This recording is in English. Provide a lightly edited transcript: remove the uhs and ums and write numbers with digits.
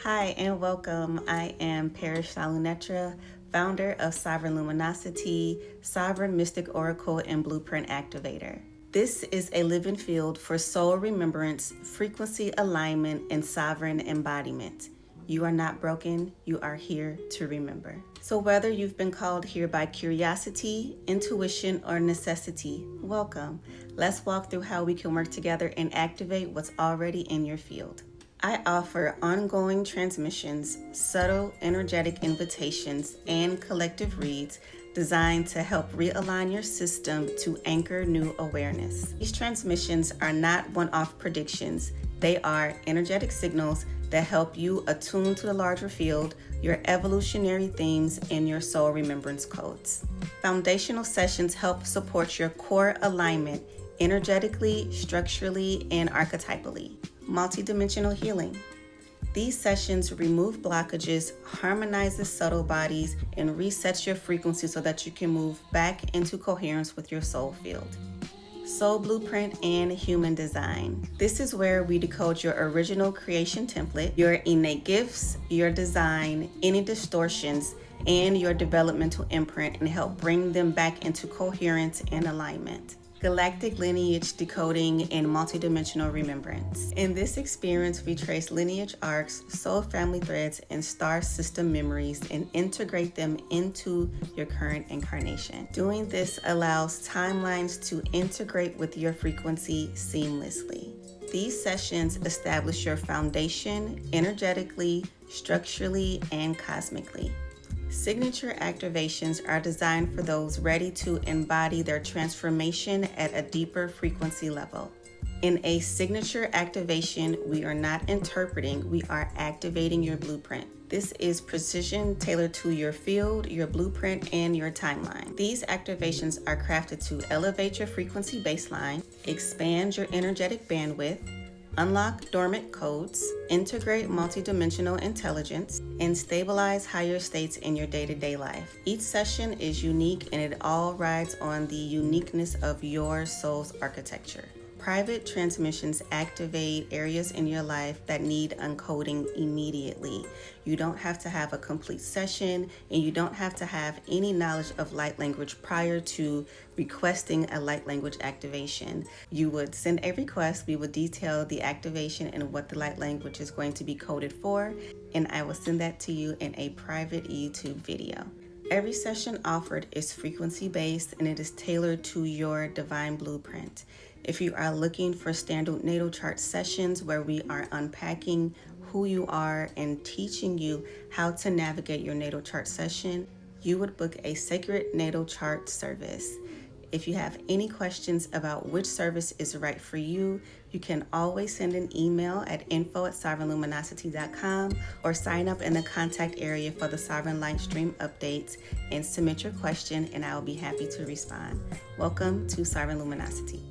Hi and welcome. I am Paris Sha'Lunetra, founder of Sovereign Luminosity, Sovereign Mystic Oracle, and Blueprint Activator. This is a living field for soul remembrance, frequency alignment, and sovereign embodiment. You are not broken, you are here to remember. So whether you've been called here by curiosity, intuition, or necessity, welcome. Let's walk through how we can work together and activate what's already in your field. I offer ongoing transmissions, subtle energetic invitations, and collective reads designed to help realign your system to anchor new awareness. These transmissions are not one-off predictions. They are energetic signals that help you attune to the larger field, your evolutionary themes, and your soul remembrance codes. Foundational sessions help support your core alignment energetically, structurally, and archetypally. Multidimensional Healing. These sessions remove blockages, harmonize the subtle bodies, and resets your frequency so that you can move back into coherence with your soul field. Soul Blueprint and Human Design. This is where we decode your original creation template, your innate gifts, your design, any distortions, and your developmental imprint, and help bring them back into coherence and alignment. Galactic Lineage Decoding and Multidimensional Remembrance. In this experience, we trace lineage arcs, soul family threads, and star system memories and integrate them into your current incarnation. Doing this allows timelines to integrate with your frequency seamlessly. These sessions establish your foundation energetically, structurally, and cosmically. Signature activations are designed for those ready to embody their transformation at a deeper frequency level. In a signature activation, we are not interpreting, we are activating your blueprint. This is precision tailored to your field, your blueprint, and your timeline. These activations are crafted to elevate your frequency baseline, expand your energetic bandwidth, unlock dormant codes, integrate multidimensional intelligence, and stabilize higher states in your day-to-day life. Each session is unique and it all rides on the uniqueness of your soul's architecture. Private transmissions activate areas in your life that need uncoding immediately. You don't have to have a complete session, and you don't have to have any knowledge of light language prior to requesting a light language activation. You would send a request, we would detail the activation and what the light language is going to be coded for, and I will send that to you in a private YouTube video. Every session offered is frequency-based and it is tailored to your divine blueprint. If you are looking for standard natal chart sessions where we are unpacking who you are and teaching you how to navigate your natal chart session, you would book a sacred natal chart service. If you have any questions about which service is right for you, you can always send an email at info@sovereignluminosity.com or sign up in the contact area for the Sovereign Light Stream updates and submit your question, and I will be happy to respond. Welcome to Sovereign Luminosity.